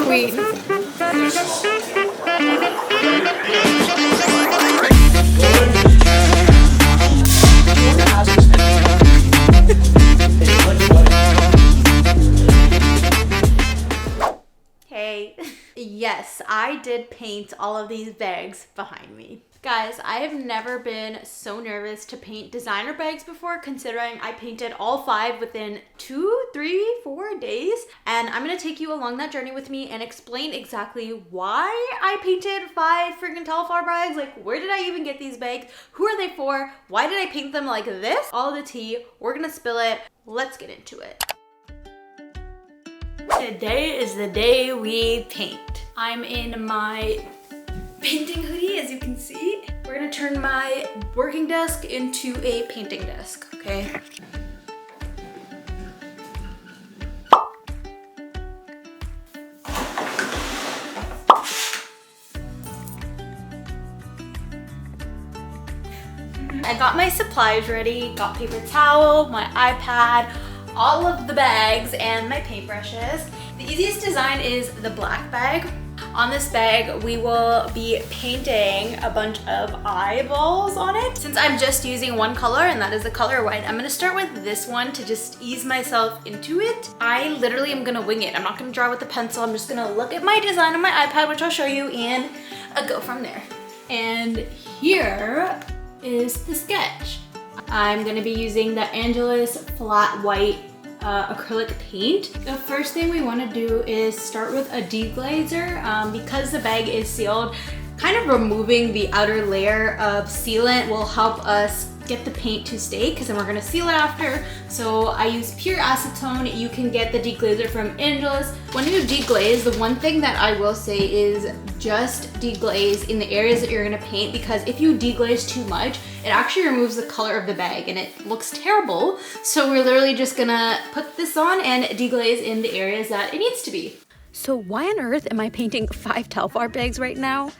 queen. Hey. Yes, I did paint all of these bags behind me. Guys, I have never been so nervous to paint designer bags before, considering I painted all 5 within 2, 3, 4 days. And I'm gonna take you along that journey with me and explain exactly why I painted 5 freaking Telfar bags. Like, where did I even get these bags? Who are they for? Why did I paint them like this? All the tea. We're gonna spill it. Let's get into it. Today is the day we paint. I'm in my painting hoodie, as you can see. We're gonna turn my working desk into a painting desk, okay? I got my supplies ready, got paper towel, my iPad, all of the bags, and my paintbrushes. The easiest design is the black bag. On this bag, we will be painting a bunch of eyeballs on it. Since I'm just using one color, and that is the color white, I'm gonna start with this one to just ease myself into it. I literally am gonna wing it. I'm not gonna draw with a pencil. I'm just gonna look at my design on my iPad, which I'll show you, and go from there. And here is the sketch. I'm gonna be using the Angelus flat white acrylic paint. The first thing we want to do is start with a deglazer. Because the bag is sealed, kind of removing the outer layer of sealant will help us get the paint to stay, because then we're going to seal it after. So I use pure acetone. You can get the deglazer from Angelus. When you deglaze, the one thing that I will say is just deglaze in the areas that you're going to paint, because if you deglaze too much, it actually removes the color of the bag and it looks terrible. So we're literally just gonna put this on and deglaze in the areas that it needs to be. So why on earth am I painting 5 Telfar bags right now?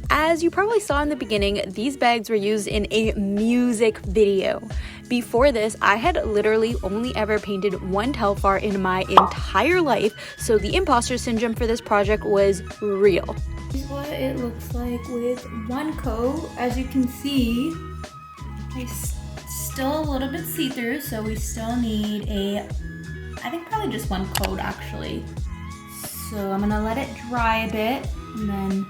As you probably saw in the beginning, these bags were used in a music video. Before this, I had literally only ever painted 1 Telfar in my entire life, so the imposter syndrome for this project was real. This is what it looks like with 1 coat. As you can see, it's still a little bit see-through, so we still need I think probably just 1 coat actually. So I'm gonna let it dry a bit and then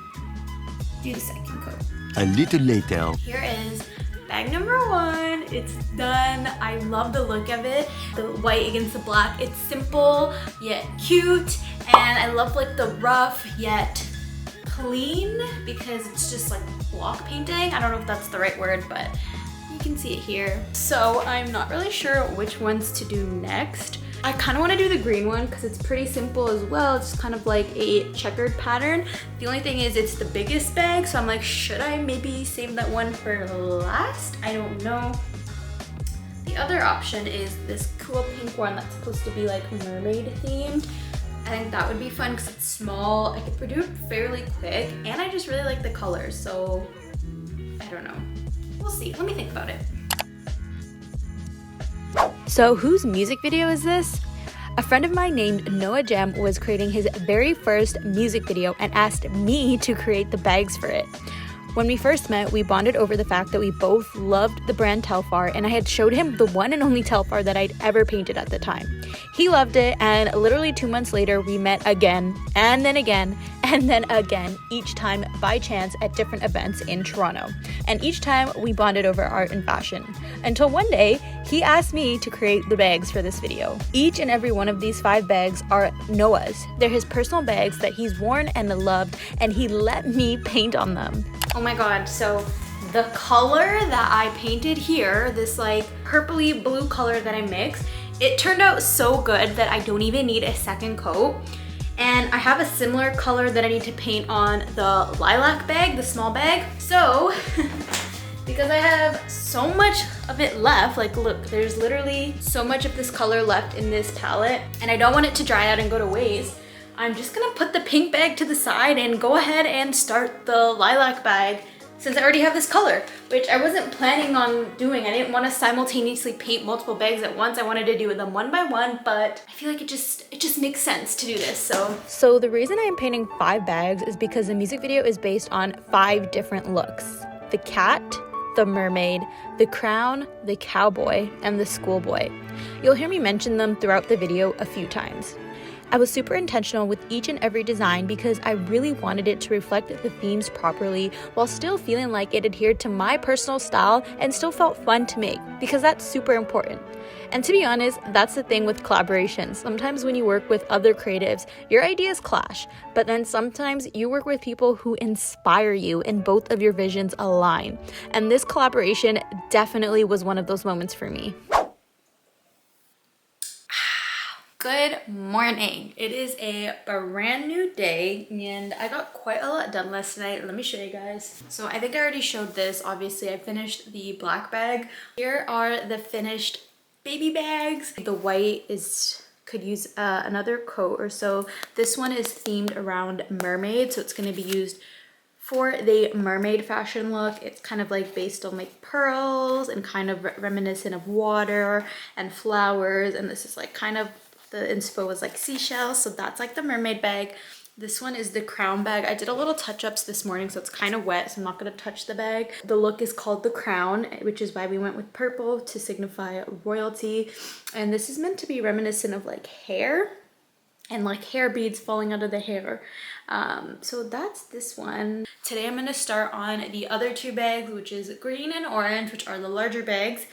do the second coat. A little later. Here is bag number 1. It's done. I love the look of it. The white against the black. It's simple yet cute, and I love like the rough yet clean, because it's just like block painting. I don't know if that's the right word, but you can see it here. So I'm not really sure which ones to do next. I kind of want to do the green one because it's pretty simple as well. It's kind of like a checkered pattern. The only thing is it's the biggest bag, so I'm like, should I maybe save that one for last? I don't know. The other option is this cool pink one that's supposed to be like mermaid themed. I think that would be fun because it's small. I could do it fairly quick, and I just really like the colors, so I don't know. We'll see. Let me think about it. So whose music video is this? A friend of mine named Noah Gem was creating his very first music video and asked me to create the bags for it. When we first met, we bonded over the fact that we both loved the brand Telfar, and I had showed him the one and only Telfar that I'd ever painted at the time. He loved it, and literally 2 months later, we met again, and then again, and then again, each time by chance at different events in Toronto. And each time we bonded over art and fashion. Until one day, he asked me to create the bags for this video. Each and every one of these 5 bags are Noah's. They're his personal bags that he's worn and loved, and he let me paint on them. Oh my god, so the color that I painted here, this like purpley blue color that I mixed, it turned out so good that I don't even need a second coat. And I have a similar color that I need to paint on the lilac bag, the small bag. So, because I have so much of it left, like look, there's literally so much of this color left in this palette, and I don't want it to dry out and go to waste. I'm just gonna put the pink bag to the side and go ahead and start the lilac bag since I already have this color, which I wasn't planning on doing. I didn't want to simultaneously paint multiple bags at once. I wanted to do them one by one, but I feel like it just makes sense to do this. So the reason I'm painting 5 bags is because the music video is based on 5 different looks: the cat, the mermaid, the crown, the cowboy, and the schoolboy. You'll hear me mention them throughout the video a few times. I was super intentional with each and every design because I really wanted it to reflect the themes properly while still feeling like it adhered to my personal style and still felt fun to make, because that's super important. And to be honest, that's the thing with collaborations. Sometimes when you work with other creatives, your ideas clash, but then sometimes you work with people who inspire you and both of your visions align. And this collaboration definitely was one of those moments for me. Good morning. It is a brand new day and I got quite a lot done last night. Let me show you guys. So I think I already showed this. Obviously, I finished the black bag. Here are the finished baby bags. The white could use another coat or so. This one is themed around mermaid, so it's going to be used for the mermaid fashion look. It's kind of like based on like pearls and kind of reminiscent of water and flowers, and this is like kind of the inspo was like seashells, so that's like the mermaid bag. This one is the crown bag. I did a little touch-ups this morning, so it's kind of wet, so I'm not going to touch the bag. The look is called the crown, which is why we went with purple to signify royalty. And this is meant to be reminiscent of like hair and like hair beads falling out of the hair. So that's this one. Today I'm going to start on the other 2 bags, which is green and orange, which are the larger bags.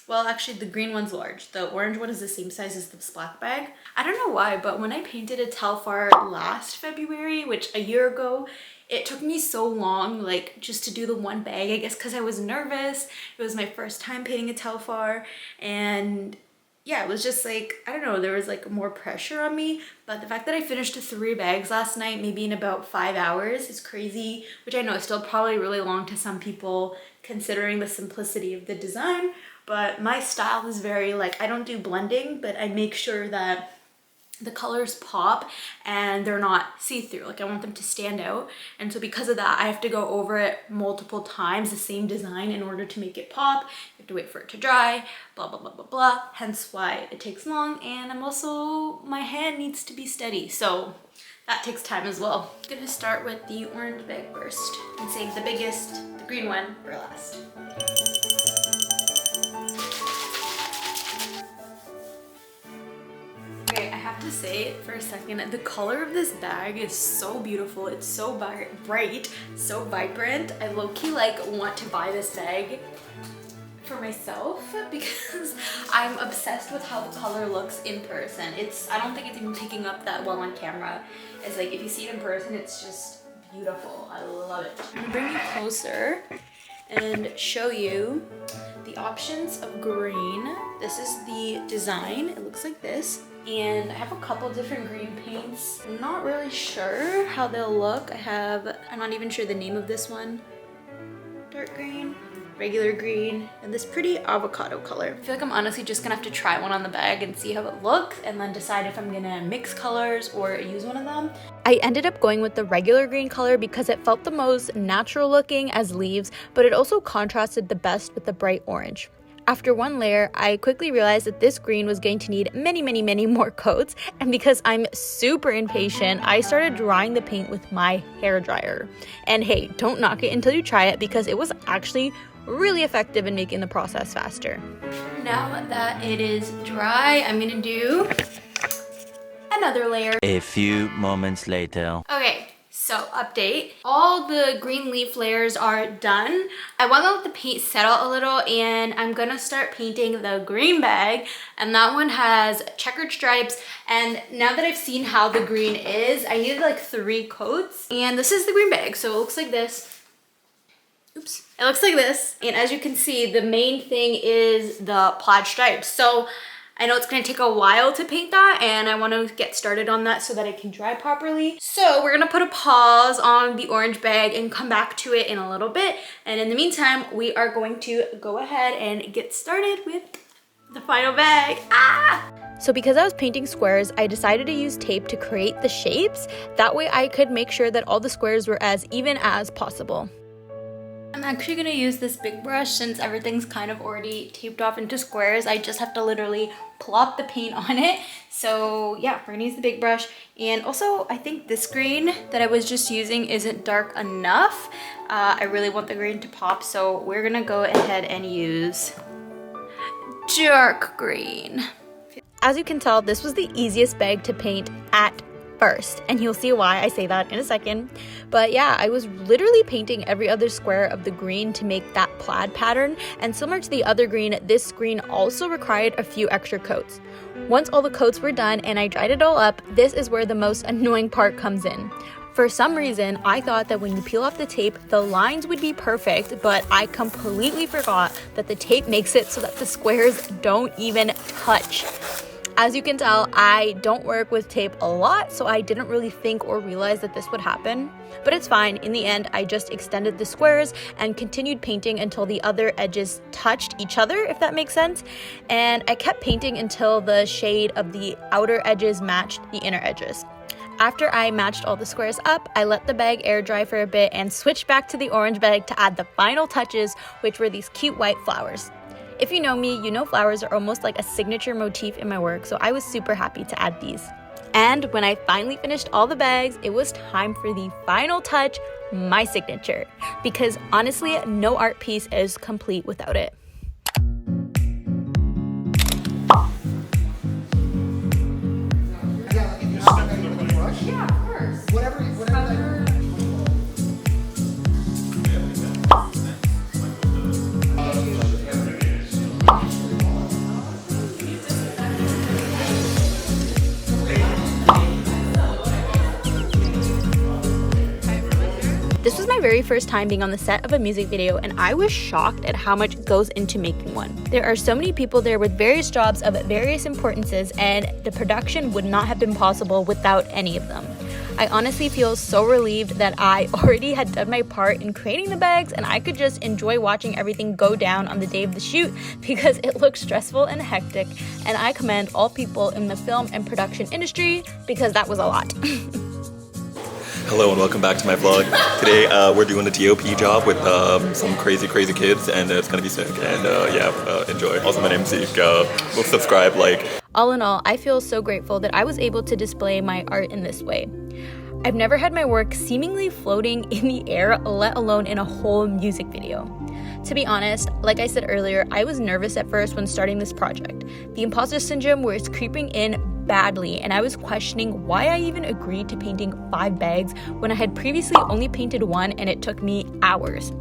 Well, actually, the green one's large. The orange one is the same size as this black bag. I don't know why, but when I painted a Telfar last February, which a year ago, it took me so long, like, just to do the one bag, I guess because I was nervous. It was my first time painting a Telfar, and yeah, it was just like, I don't know, there was like more pressure on me, but the fact that I finished 3 bags last night, maybe in about 5 hours, is crazy, which I know is still probably really long to some people considering the simplicity of the design. But my style is very like, I don't do blending, but I make sure that the colors pop and they're not see-through. Like I want them to stand out. And so because of that, I have to go over it multiple times, the same design, in order to make it pop. You have to wait for it to dry, blah, blah, blah, blah, blah. Hence why it takes long. And I'm also, my hand needs to be steady. So that takes time as well. I'm gonna start with the orange bag first and save the biggest, the green one, for last. Okay, I have to say for a second, the color of this bag is so beautiful. It's so bright, so vibrant. I low-key like want to buy this bag for myself because I'm obsessed with how the color looks in person. I don't think it's even picking up that well on camera. It's like if you see it in person, it's just beautiful. I love it. I'm gonna bring you closer and show you the options of green. This is the design. It looks like this. And I have a couple different green paints. I'm not really sure how they'll look. I'm not even sure the name of this one. Dark green, regular green, and this pretty avocado color. I feel like I'm honestly just gonna have to try one on the bag and see how it looks and then decide if I'm gonna mix colors or use one of them. I ended up going with the regular green color because it felt the most natural looking as leaves, but it also contrasted the best with the bright orange. After one layer, I quickly realized that this green was going to need many, many, many more coats, and because I'm super impatient, I started drying the paint with my hairdryer. And hey, don't knock it until you try it because it was actually really effective in making the process faster. Now that it is dry, I'm gonna do another layer. A few moments later. Okay. So update, all the green leaf layers are done. I want to let the paint settle a little and I'm gonna start painting the green bag, and that one has checkered stripes. And now that I've seen how the green is, I needed like 3 coats, and this is the green bag. So it looks like this. Oops. It looks like this. And as you can see, the main thing is the plaid stripes. So I know it's gonna take a while to paint that, and I wanna get started on that so that it can dry properly. So we're gonna put a pause on the orange bag and come back to it in a little bit. And in the meantime, we are going to go ahead and get started with the final bag. So because I was painting squares, I decided to use tape to create the shapes. That way I could make sure that all the squares were as even as possible. I'm I'm actually gonna use this big brush since everything's kind of already taped off into squares. I just have to literally plop the paint on it. So yeah, we're gonna use the big brush. And also, I think this green that I was just using isn't dark enough. I really want the green to pop, so we're gonna go ahead and use dark green. As you can tell, this was the easiest bag to paint at first, and you'll see why I say that in a second. But yeah, I was literally painting every other square of the green to make that plaid pattern, and similar to the other green, this green also required a few extra coats. Once all the coats were done and I dried it all up, this is where the most annoying part comes in. For some reason, I thought that when you peel off the tape, the lines would be perfect, but I completely forgot that the tape makes it so that the squares don't even touch. As you can tell, I don't work with tape a lot, so I didn't really think or realize that this would happen. But it's fine. In the end, I just extended the squares and continued painting until the other edges touched each other, if that makes sense. And I kept painting until the shade of the outer edges matched the inner edges. After I matched all the squares up, I let the bag air dry for a bit and switched back to the orange bag to add the final touches, which were these cute white flowers. If you know me, you know flowers are almost like a signature motif in my work, so I was super happy to add these. And when I finally finished all the bags, it was time for the final touch, my signature. Because honestly, no art piece is complete without it. Yeah, of course. Whatever. This was my very first time being on the set of a music video, and I was shocked at how much goes into making one. There are so many people there with various jobs of various importances, and the production would not have been possible without any of them. I honestly feel so relieved that I already had done my part in creating the bags, and I could just enjoy watching everything go down on the day of the shoot because it looked stressful and hectic, and I commend all people in the film and production industry because that was a lot. Hello and welcome back to my vlog. Today we're doing a DOP job with some crazy kids, and it's gonna be sick, and enjoy. Also, my name's Zeke. We'll subscribe, like. All in all, I feel so grateful that I was able to display my art in this way. I've never had my work seemingly floating in the air, let alone in a whole music video. To be honest, like I said earlier, I was nervous at first when starting this project. The imposter syndrome was creeping in badly, and I was questioning why I even agreed to painting 5 bags when I had previously only painted 1 and it took me hours.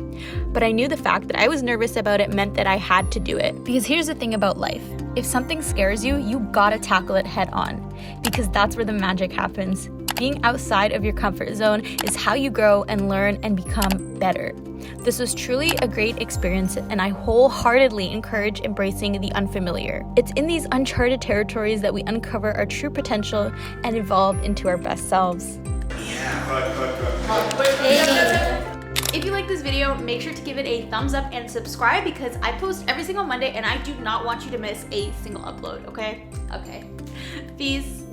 But I knew the fact that I was nervous about it meant that I had to do it. Because here's the thing about life. If something scares you, you gotta tackle it head on. Because that's where the magic happens. Being outside of your comfort zone is how you grow and learn and become better. This was truly a great experience, and I wholeheartedly encourage embracing the unfamiliar. It's in these uncharted territories that we uncover our true potential and evolve into our best selves. If you like this video, make sure to give it a thumbs up and subscribe because I post every single Monday and I do not want you to miss a single upload, okay? Okay. Peace.